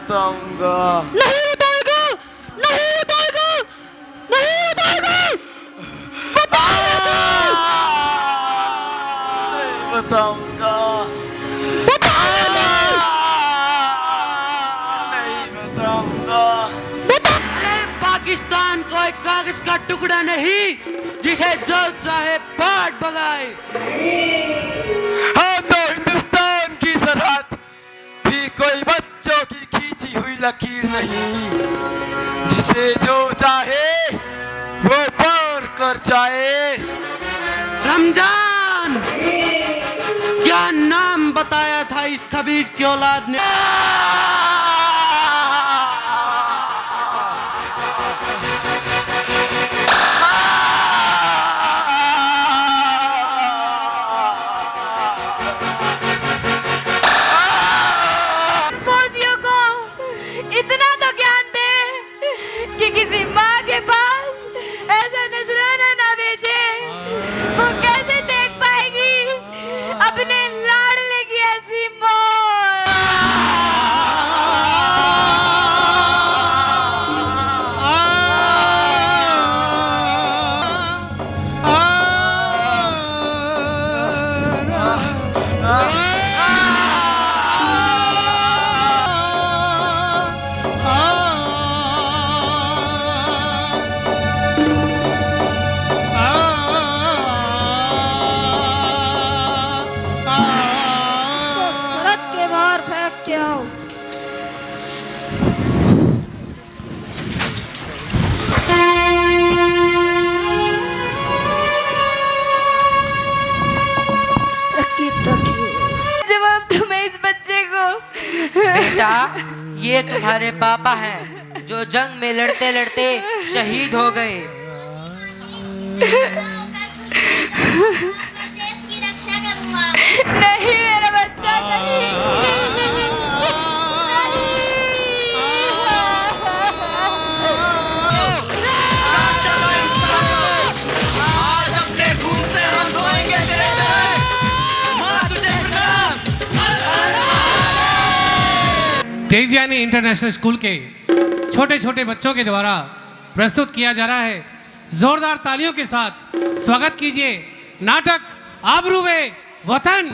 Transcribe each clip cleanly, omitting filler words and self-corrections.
बताऊंगा। नहीं बताएगा, नहीं बताएगा, नहीं बताएगा। बताऊंगा। पाकिस्तान कोई कागज का टुकड़ा नहीं जिसे जो चाहे पाट बगाए। हाँ तो हिंदुस्तान की सरहद भी कोई बच्चों की खींची हुई लकीर नहीं जिसे जो चाहे वो पार कर जाए। रमजान क्या नाम बताया था इस खबीज की औलाद ने? इतना तो ज्ञान दे कि किसी माँ के पास ऐसा नजराना ना भेजे। वो कैसे देख पाएगी अपने लाडले की ऐसी मौत। जवाब तुम्हें इस बच्चे को। बेटा ये तुम्हारे पापा हैं जो जंग में लड़ते लड़ते शहीद हो गए। देश की रक्षा करूंगा। नहीं मेरा बच्चा नहीं। आज अपने खून से हम धोएंगे तेरे चरण। मां तुझे प्रणाम। देवयानी इंटरनेशनल स्कूल के छोटे छोटे बच्चों के द्वारा प्रस्तुत किया जा रहा है। जोरदार तालियों के साथ स्वागत कीजिए नाटक आबरूए वतन।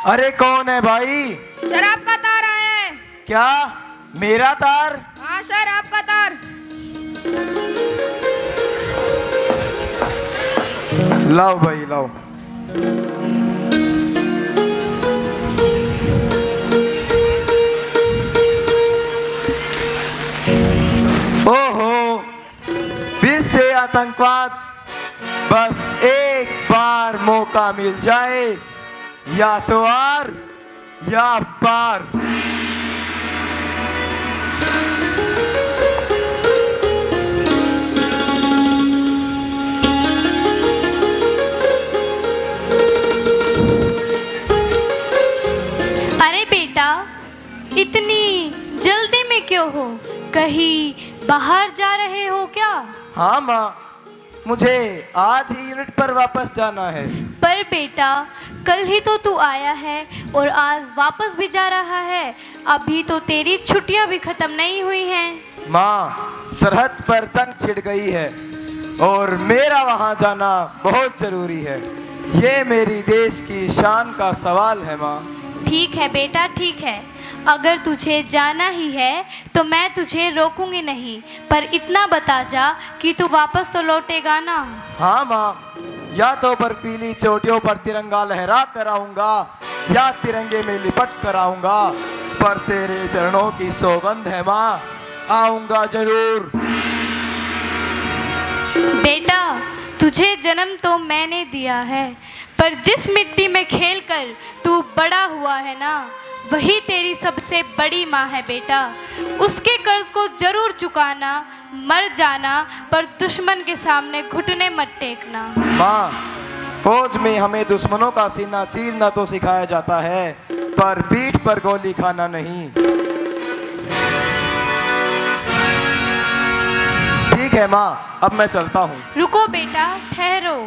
अरे कौन है भाई? शराब का तार आया है। क्या मेरा तार? हाँ शराब का तार। लाओ भाई लाओ। ओहो फिर से आतंकवाद। बस एक बार मौका मिल जाए या तो आर या पार। अरे बेटा इतनी जल्दी में क्यों हो? कहीं बाहर जा रहे हो क्या? हाँ माँ मुझे आज ही यूनिट पर वापस जाना है। पर बेटा कल ही तो तू आया है और आज वापस भी जा रहा है। अभी तो तेरी छुट्टियां भी खत्म नहीं हुई हैं। माँ सरहद पर जंग छिड़ गई है और मेरा वहाँ जाना बहुत जरूरी है। ये मेरी देश की शान का सवाल है माँ। ठीक है बेटा ठीक है। अगर तुझे जाना ही है तो मैं तुझे रोकूंगी नहीं। पर इतना बता जा कि तू वापस तो लौटेगा ना? हाँ माँ या तो बर्फीली चोटियों पर तिरंगा लहरा कर आऊंगा या तिरंगे में लिपट कर आऊंगा। पर तेरे चरणों की सौगंध है माँ आऊंगा जरूर। बेटा तुझे जन्म तो मैंने दिया है पर जिस मिट्टी में खेलकर तू बड़ा हुआ है ना वही तेरी सबसे बड़ी माँ है बेटा। उसके कर्ज को जरूर चुकाना, मर जाना पर दुश्मन के सामने घुटने मत टेकना। माँ फौज में हमें दुश्मनों का सीना चीरना तो सिखाया जाता है पर पीठ पर गोली खाना नहीं। है माँ, अब मैं चलता हूँ। रुको बेटा, ठहरो।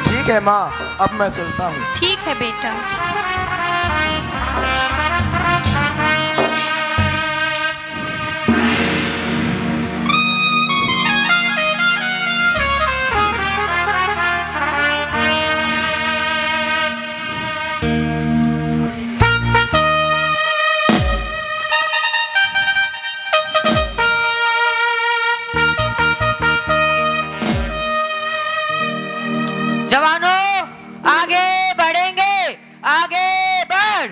ठीक है माँ, अब मैं चलता हूँ। ठीक है बेटा। जवानों, आगे बढ़ेंगे, आगे बढ़।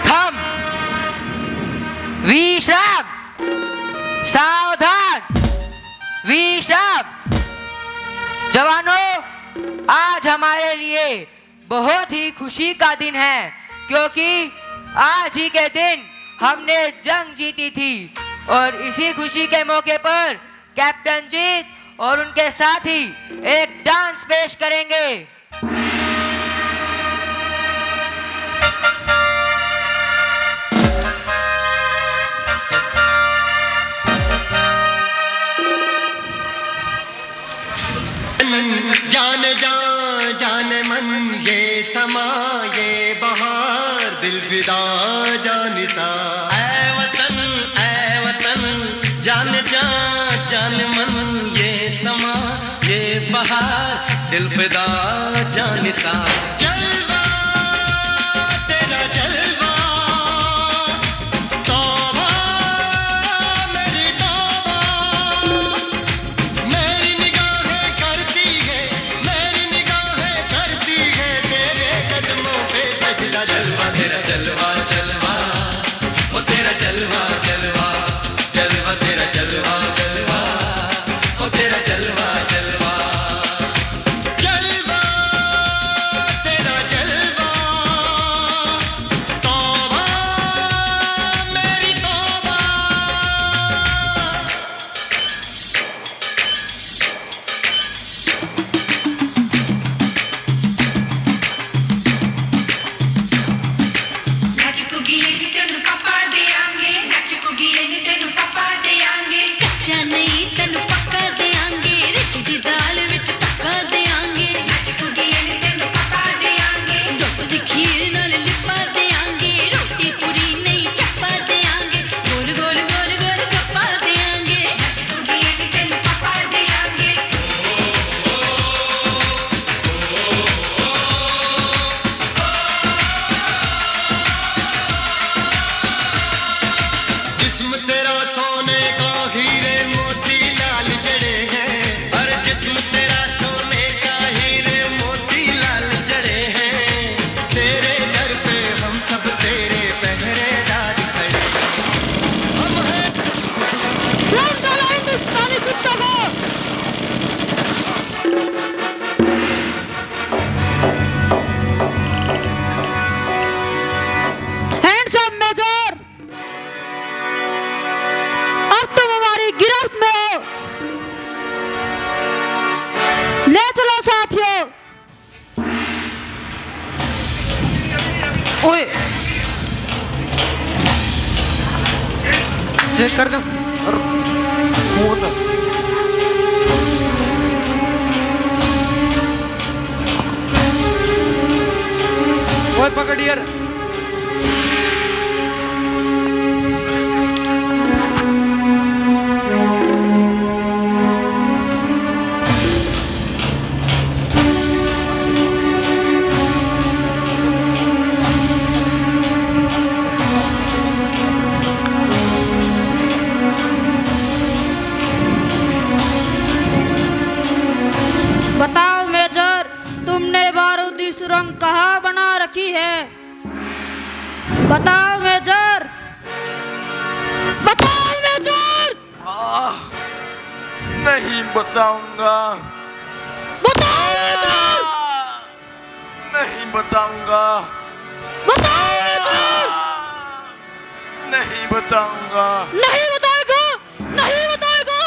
थम, विश्राम, सावधान, विश्राम। जवानों, आज हमारे लिए बहुत ही खुशी का दिन है, क्योंकि आज ही के दिन हमने जंग जीती थी और इसी खुशी के मौके पर कैप्टन जीत और उनके साथी एक डांस पेश करेंगे। जान जान जान मन ये समा ये बहार दिल फिदा जानिसा। ऐ वतन जान जान जान मन ये समा ये बहार दिल फिदा जानिसा। जलवा तेरा जलवा, तौबा मेरी तौबा, मेरी निगाहें करती है, मेरी निगाहें करती है तेरे कदमों पे सजदा। जलवा तेरा जलवा जलवा, वो तेरा जलवा जलवा, जलवा तेरा जलवा जलवा, वो तेरा जलवा जलवा। जलवा तेरा जलवा, तौबा मेरी तौबा। ਨੱਚੂਗੀ ਇਹ ਤੈਨੂੰ ਪਾਪਾ ਦੇਾਂਗੇ, ਨੱਚੂਗੀ ਇਹ ਤੈਨੂੰ ਪਾਪਾ ਦੇਾਂਗੇ। ਕੱਚਾ ਨਹੀਂ ਤੈਨੂੰ ਪੱਕਾ ਦੇਾਂਗੇ, ਰਿੱਝ ਦੀ ਦਾਲ ਵਿੱਚ ਪੱਕਾ ਦੇਾਂਗੇ। ਨੱਚੂਗੀ ਇਹ ਤੈਨੂੰ ਪਾਪਾ ਦੇਾਂਗੇ, ਦੁੱਧ ਦੀ ਖੀਰ ਨਾਲ ਲਿਪਾ ਦੇਾਂਗੇ। ਰੋਟੀ ਪੂਰੀ ਨਹੀਂ ਚੱਪਾ ਦੇਾਂਗੇ, ਗੋਲ ਗੋਲ ਗੋਲ ਗੋਲ ਗੱਪਾ ਦੇਾਂਗੇ। ਨੱਚੂਗੀ ਇਹ ਤੈਨੂੰ ਪਾਪਾ ਦੇਾਂਗੇ। जिस्म तेरा सोने का हीरे मोती लाल जड़े हैं, हर जिस्म तेरा सोने का हीरे मोती लाल जड़े हैं। तेरे दर पे हम सब तेरे पहरेदार खड़े हैं। हम हैं हैंड्स अप मेजर, अब तुम हमारी गिरफ्त में हो। ले चलो साथियों। ओए चेक कर दो। ओए पकड़ यार। सुरंग कहाँ बना रखी है? बताओ मेजर, बताओ मेजर, नहीं बताऊंगा, बताओ मेजर, नहीं बताऊंगा, बताओ मेजर, नहीं बताऊंगा। नहीं बताएगा, नहीं बताएगा।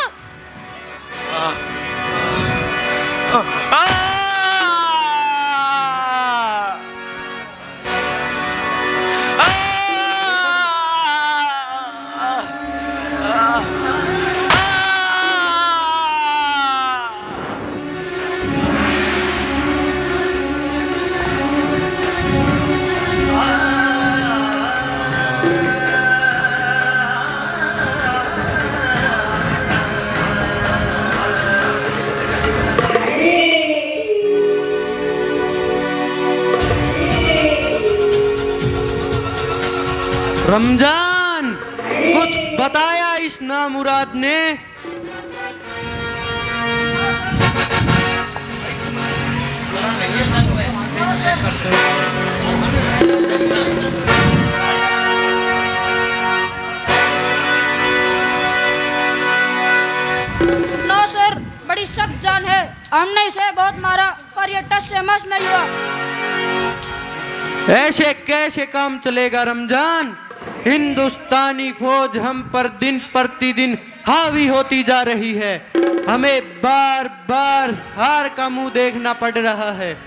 रमजान, कुछ बताया इस नामुराद ने? नो सर, बड़ी सख्त जान है। हमने इसे बहुत मारा पर ये टस से मस नहीं हुआ। ऐसे कैसे काम चलेगा रमजान? हिंदुस्तानी फौज हम पर दिन प्रतिदिन हावी होती जा रही है। हमें बार बार हार का मुंह देखना पड़ रहा है।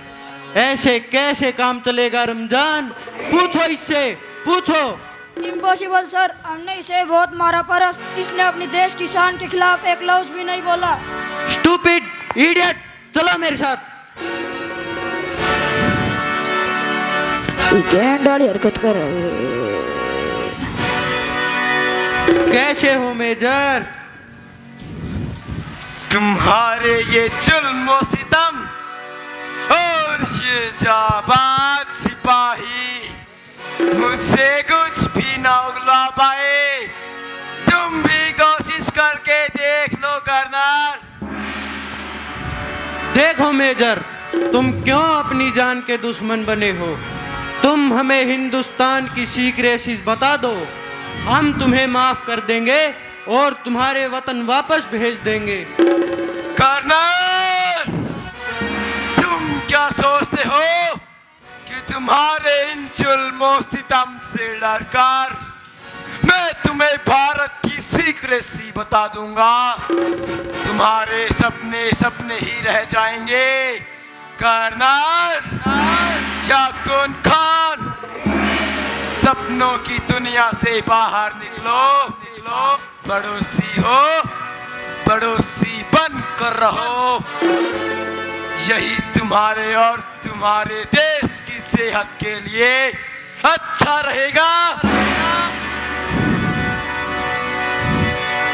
ऐसे कैसे काम चलेगा रमजान? पूछो इससे, पूछो। इम्पॉसिबल सर, हमने इसे बहुत मारा पर इसने अपनी देश की शान के खिलाफ एक लफ्ज भी नहीं बोला। स्टूपिड इडियट, चलो मेरे साथ। डाली हरकत कर। कैसे हो मेजर? तुम्हारे ये जुल्म और सितम और ये जाबाज सिपाही मुझसे कुछ भी ना उगला पाए। तुम भी कोशिश करके देख लो कर्नल। देखो मेजर, तुम क्यों अपनी जान के दुश्मन बने हो? तुम हमें हिंदुस्तान की सीक्रेसीज बता दो, हम तुम्हें माफ कर देंगे और तुम्हारे वतन वापस भेज देंगे। कर्नल, तुम क्या सोचते हो कि तुम्हारे इन जुल्मों सितम से डरकर मैं तुम्हें भारत की सीक्रेसी बता दूंगा? तुम्हारे सपने सपने ही रह जाएंगे। कर्नल या कौन खान, सपनों की दुनिया से बाहर निकलो, निकलो। पड़ोसी हो, पड़ोसी बन कर रहो। यही तुम्हारे और तुम्हारे देश की सेहत के लिए अच्छा रहेगा।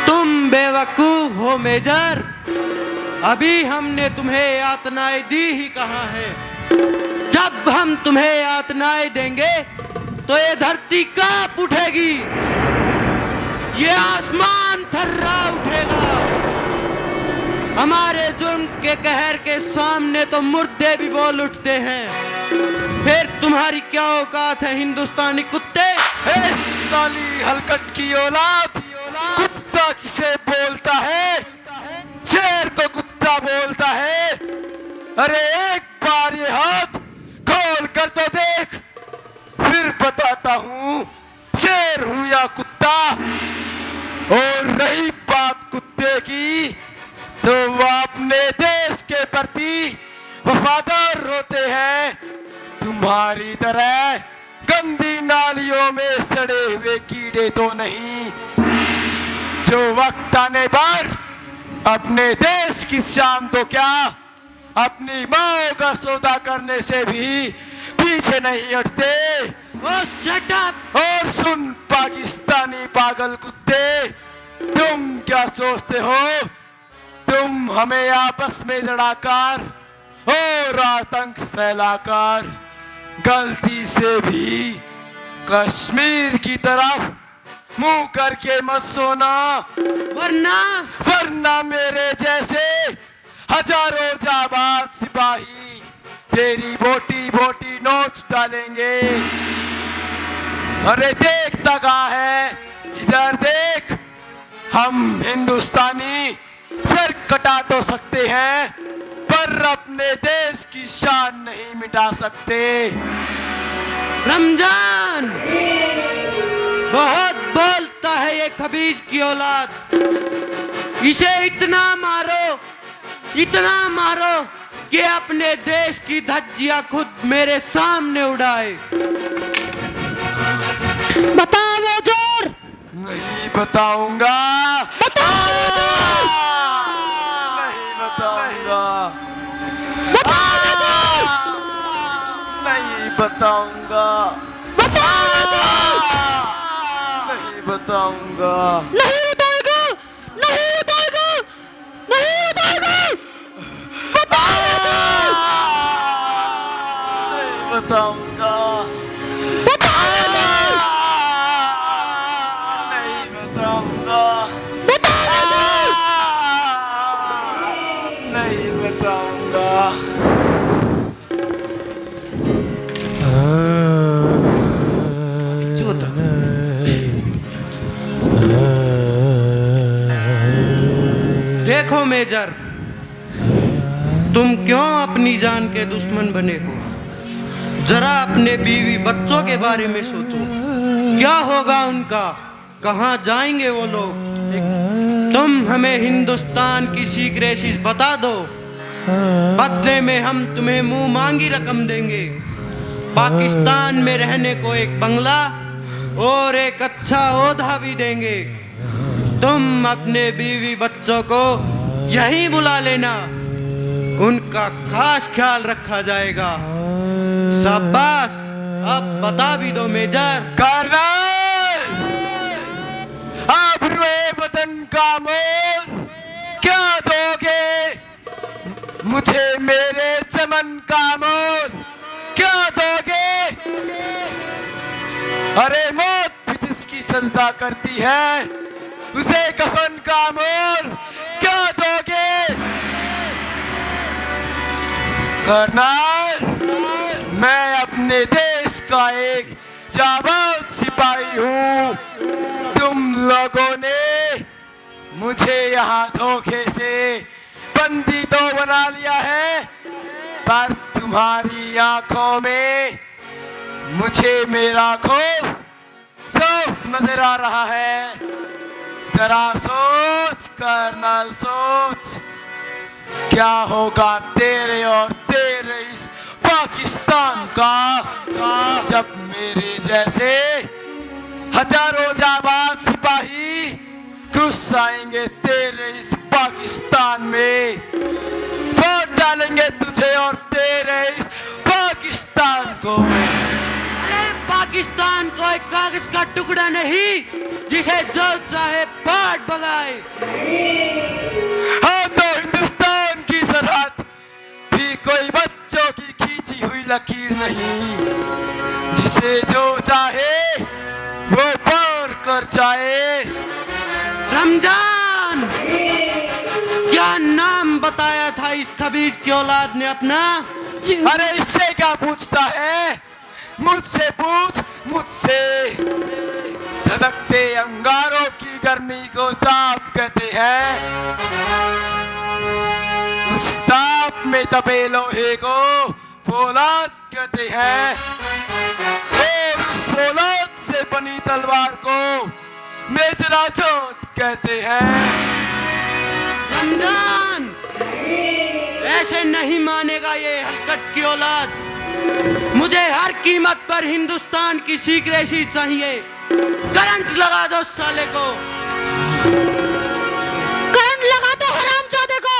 तुम बेवकूफ हो मेजर, अभी हमने तुम्हें यातनाएं दी ही कहाँ है? जब हम तुम्हें यातनाएं देंगे तो ये धरती कांप उठेगी, ये आसमान थर्रा उठेगा। हमारे जुल्म के कहर के सामने तो मुर्दे भी बोल उठते हैं। फिर तुम्हारी क्या औकात है हिंदुस्तानी कुत्ते? ए साली हलकट की औलाद, कुत्ता किसे बोलता है? शेर को कुत्ता बोलता है। अरे एक बार ये हाथ खोल कर तो देख, फिर बताता हूँ शेर हूँ या कुत्ता। और रही बात कुत्ते की, तो वो अपने देश के प्रति वफादार होते हैं। तुम्हारी तरह गंदी नालियों में सड़े हुए कीड़े तो नहीं, जो वक्त आने पर अपने देश की शान तो क्या, अपनी माँ का सौदा करने से भी पीछे नहीं हटते। ओ शट अप! और सुन पाकिस्तानी पागल कुत्ते, तुम क्या सोचते हो? तुम हमें आपस में लड़ाकर और आतंक फैलाकर गलती से भी कश्मीर की तरफ मुंह करके मत सोना, वरना मेरे जैसे हजारों जाबाज सिपाही तेरी बोटी बोटी नोच डालेंगे। अरे देखता कहाँ है, इधर देख। हम हिंदुस्तानी सर कटा तो सकते हैं, पर अपने देश की शान नहीं मिटा सकते। रमजान, बहुत बोलता है ये खबीज की औलाद। इसे इतना मारो कि अपने देश की धज्जियां खुद मेरे सामने उड़ाए। बताओ मेजर। नहीं बताऊंगा। नहीं बताऊंगा। नहीं बताऊंगा। नहीं बताऊंगा। नहीं बताएगा, नहीं बताएगा, नहीं बताएगा। नहीं बताऊंगा। नहीं बताऊंगा। नहीं बताऊंगा। देखो मेजर, तुम क्यों अपनी जान के दुश्मन बने हो? जरा अपने बीवी बच्चों के बारे में सोचो। क्या होगा उनका? कहाँ जाएंगे वो लोग? तुम हमें हिंदुस्तान की सीक्रेसीज बता दो, बदले में हम तुम्हें मुंह मांगी रकम देंगे। पाकिस्तान में रहने को एक बंगला और एक अच्छा ओहदा भी देंगे। तुम अपने बीवी बच्चों को यहीं बुला लेना, उनका खास ख्याल रखा जाएगा। शाबाश, अब बता भी दो मेजर। कर्नल, आबरूए वतन का मोल क्या दोगे मुझे? मेरे चमन का मोल क्या दोगे? अरे मौत भी जिसकी सजदा करती है, उसे कफन का मोल क्या दोगे? कर्नल, मैं अपने देश का एक जाबाज सिपाही हूँ। तुम लोगों ने मुझे यहाँ धोखे से बंदी तो बना लिया है, पर तुम्हारी आंखों में मुझे मेरा खौफ साफ नजर आ रहा है। जरा सोच कर्नल, सोच क्या होगा तेरे और तेरे इस पाकिस्तान का जब मेरे जैसे हजारों जाबाज सिपाही घुस आएंगे तेरे इस पाकिस्तान में, वोट डालेंगे तुझे और तेरे इस पाकिस्तान को। अरे पाकिस्तान कोई कागज का टुकड़ा नहीं जिसे जो चाहे पाट बगाए। हाँ, तो हिंदुस्तान की सरहद भी कोई बच्चों की खींची हुई लकीर नहीं, जिसे जो चाहे वो पार कर जाए। रमजान, क्या नाम बताया था इस खबीज की औलाद ने अपना? अरे इससे क्या पूछता है? मुझसे पूछ, मुझसे। धधकते अंगारों की गर्मी को ताप कहते हैं, उस ताप में तपे लोहे को फौलाद कहते हैं, और उस फौलाद से बनी तलवार को मेजरा चोट कहते हैं। रमजान, ऐसे नहीं मानेगा ये हलकट की औलाद। मुझे हर कीमत पर हिंदुस्तान की सीक्रेसी चाहिए। करंट लगा दो साले को। करंट लगा दो हरामजादे को।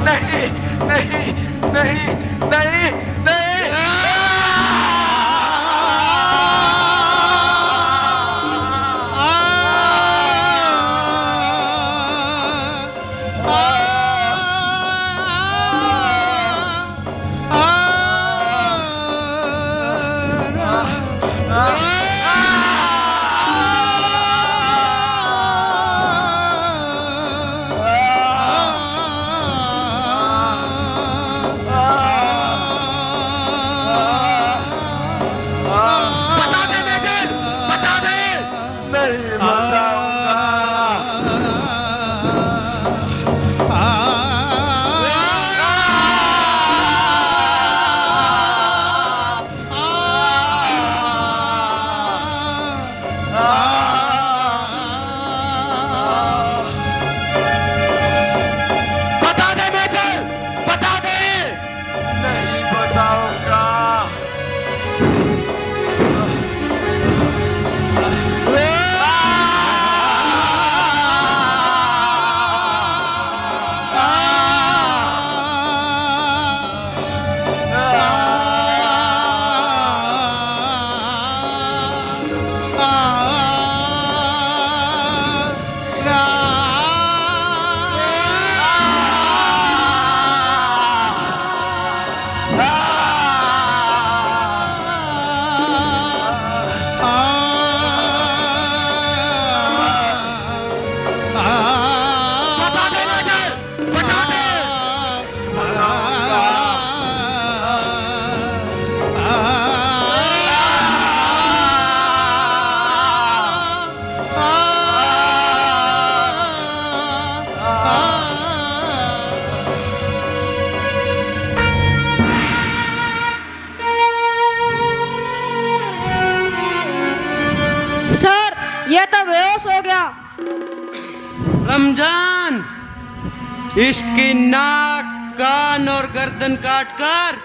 नहीं नहीं नहीं नहीं नहीं बता दे मेजर, बता दे। नहीं बताऊंगा बता दे मेजर, बता दे। नहीं बताऊंगा बता दे मेजर, बता दे। सर ये तो बेहोश हो गया। रमजान, इसकी नाक, कान और गर्दन काटकर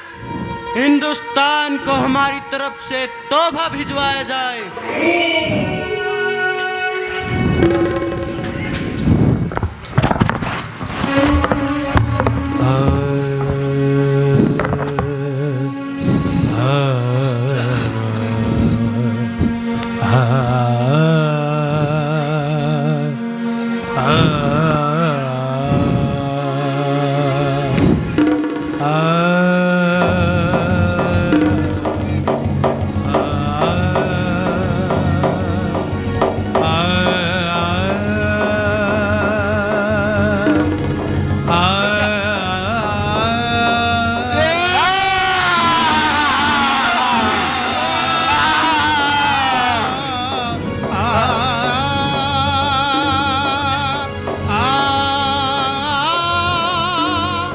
हिंदुस्तान को हमारी तरफ से तोहफा भिजवाया जाए।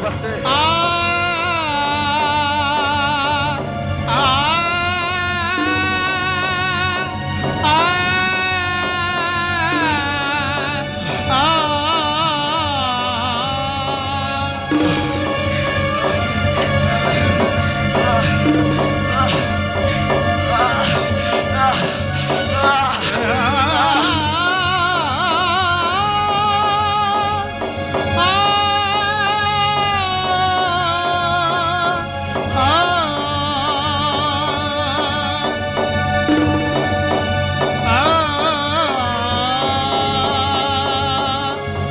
बस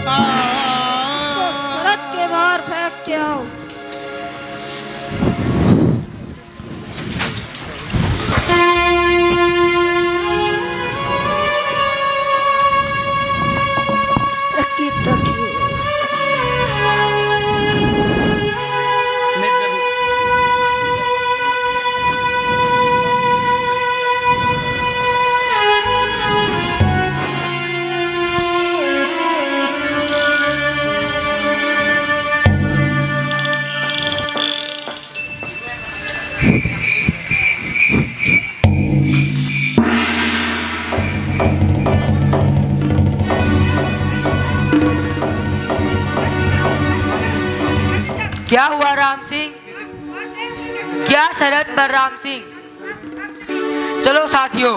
इसको सरहद के बाहर फेंक के आओ। रखी तकी। क्या हुआ राम सिंह? क्या सरहद पर राम सिंह? चलो साथियों,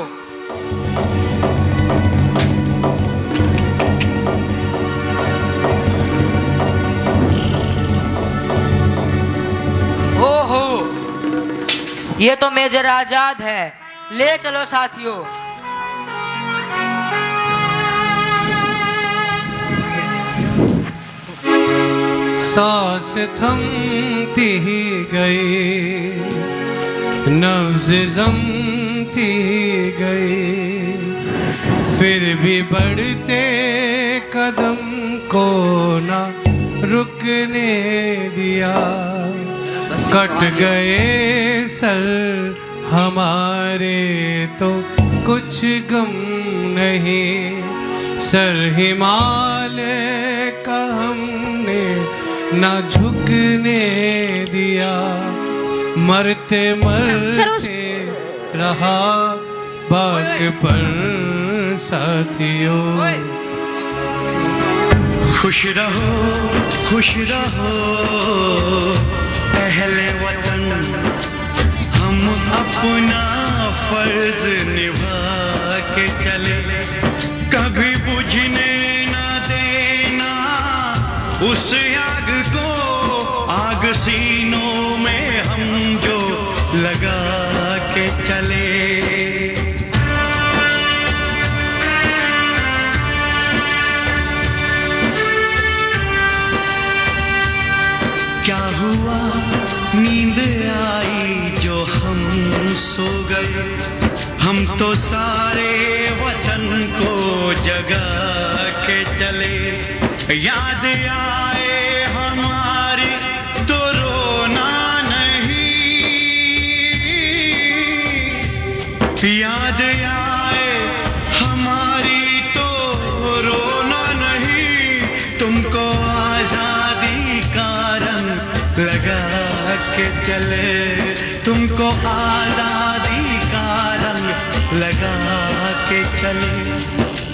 ये तो मेजर आजाद है, ले चलो साथियों। सांस थमती ही गई, नब्ज़ जमती ही गई, फिर भी बढ़ते कदम को ना रुकने दिया। कट गए सर हमारे तो कुछ गम नहीं, सर हिमालय का हमने ना झुकने दिया। मरते मरते रहा बाग पर साथियों। खुश रहो अहले वतन, हम अपना फर्ज निभा के चले, कभी बुझने ना देना उस आग को, आग सीनों में हम जो लगा के चले। क्या हुआ नींद आई जो हम सो गए, हम तो सारे वतन को जगा के चले। याद आए हमारी तो रोना नहीं, याद आए हमारी तो रोना नहीं, तुमको आजादी का रंग लगा के चले, तुमको आजादी का रंग लगा के चले,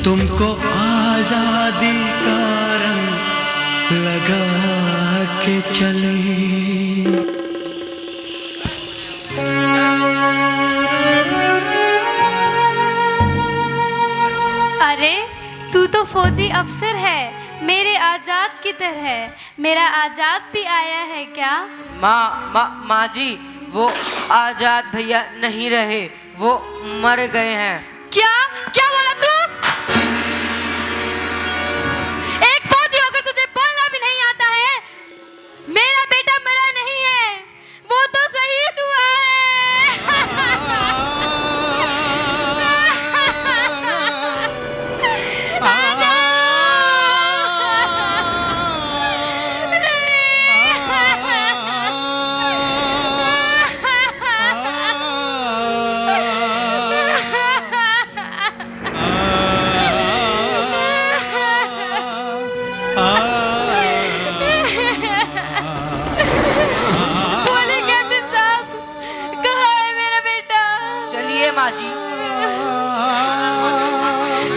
तुमको आजादी का रंग लगा के चले। अरे तू तो फौजी अफसर है, मेरे आजाद की तरह। मेरा आजाद भी आया है क्या? माँ जी, वो आजाद भैया नहीं रहे, वो मर गए हैं। क्या क्या बोला तू? एक फौजी होकर तुझे बोलना भी नहीं आता है? मेरा बेटा मरा नहीं है, वो तो शहीद हुआ बोले कैप्टन साहब, कहाँ है मेरा बेटा? चलिए माँ जी।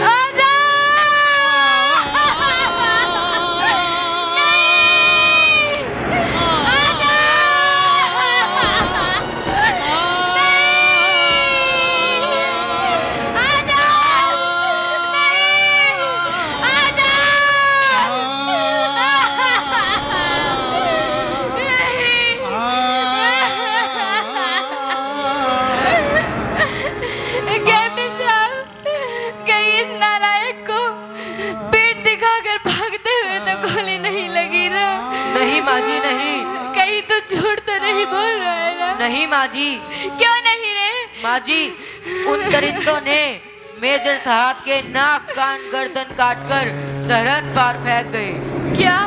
आजा! कैप्टन साहब, कहीं इस नालायक को पीठ दिखाकर भागते हुए तो गोली नहीं लगी ना? नहीं माँ जी, नहीं। कहीं तो झूठ तो नहीं बोल रहा है ना? नहीं माँ जी। क्यों नहीं रे? माँ जी, उन दरिंदों ने मेजर साहब के नाक कान गर्दन काटकर सरहद पार फेंक गए। क्या?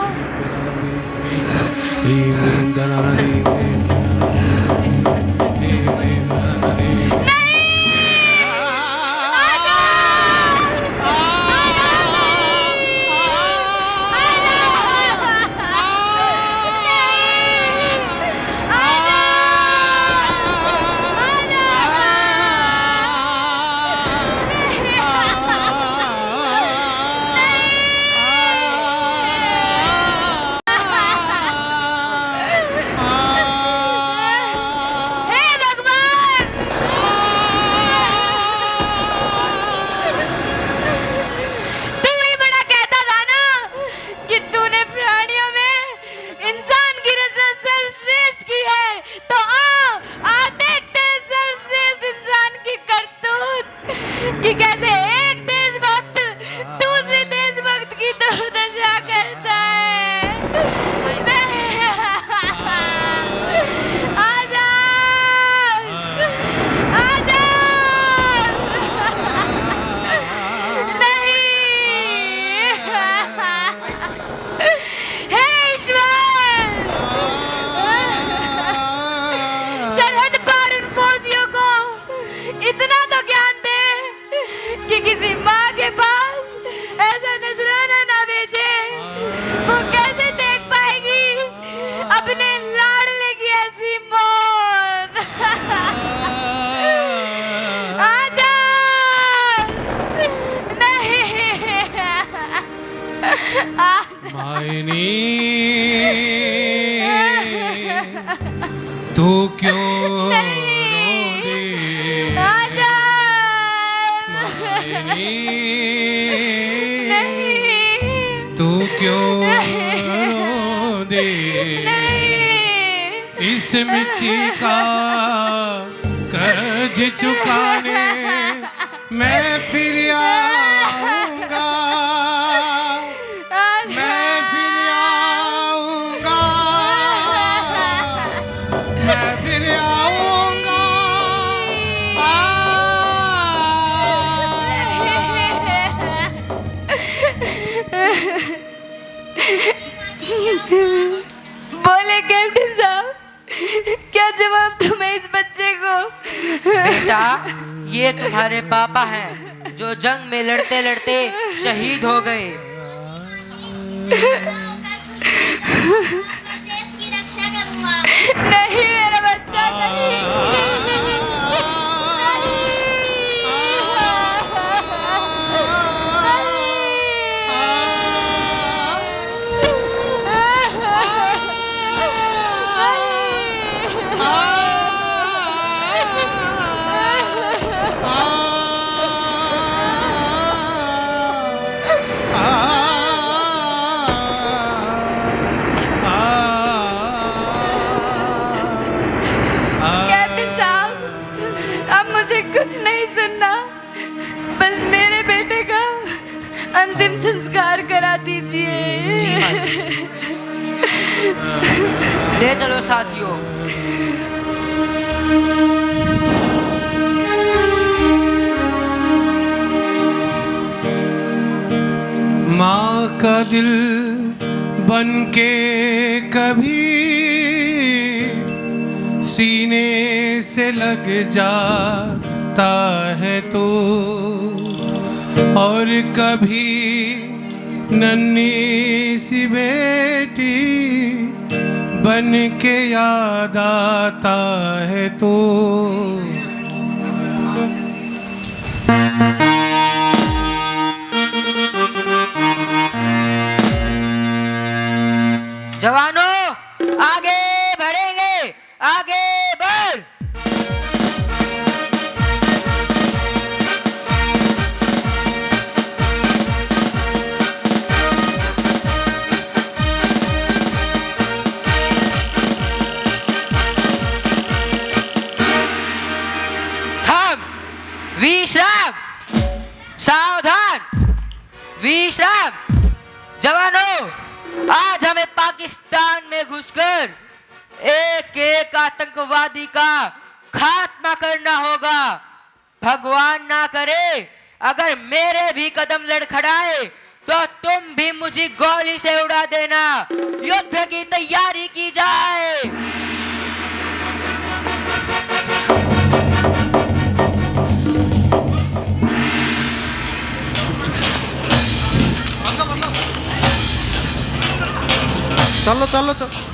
मायनी तू क्यों रो दे आजा। मायनी तू क्यों रो दे इस मिट्टी का कर्ज चुकाने मैं फिर आऊंगा, मैं फिर आऊंगा, मैं फिर आऊंगा। बोले कैप्टन साहब, क्या जवाब तुम्हें इस बच्चे को? बेटा, ये तुम्हारे पापा हैं जो जंग में लड़ते लड़ते शहीद हो गए। देश की रक्षा करूंगा। नहीं मेरा बच्चा नहीं। कैप्टन साहब, अब मुझे कुछ नहीं सुनना, बस मेरे बेटे का अंतिम संस्कार करा दीजिए। ले चलो साथियों। माँ का दिल बन के कभी सीने से लग जाता है तो, और कभी नन्ही सी बेटी बन के याद आता है तो। जवानों, आगे बढ़ेंगे, आगे बढ़। हम विश्राम, सावधान, विश्राम। जवानों, आज हमें पाकिस्तान में घुसकर एक एक आतंकवादी का खात्मा करना होगा। भगवान ना करे अगर मेरे भी कदम लड़खड़ाए तो तुम भी मुझे गोली से उड़ा देना। युद्ध की तैयारी की जाए। चलो चलो चलो।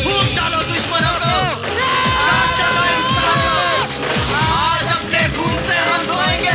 फूंक डालो दुश्मनों को, काट डालो इंसानों को। आज अपने खून से हम धोएंगे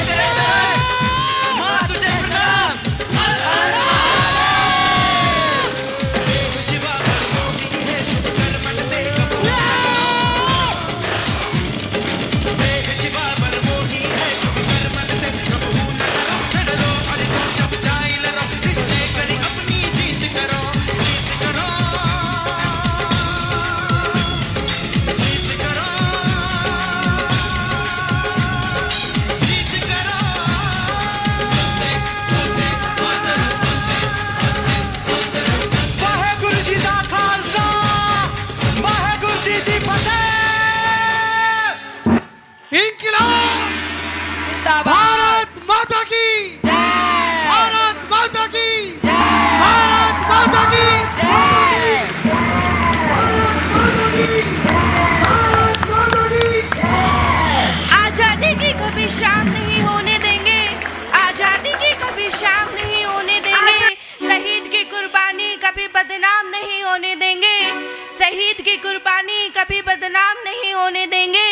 कभी बदनाम नहीं होने देंगे।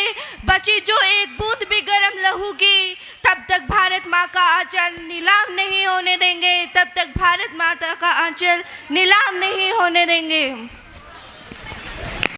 बची जो एक बूंद भी गर्म लहू की, तब तक भारत माँ का आंचल नीलाम नहीं होने देंगे, तब तक भारत माता का आंचल नीलाम नहीं होने देंगे।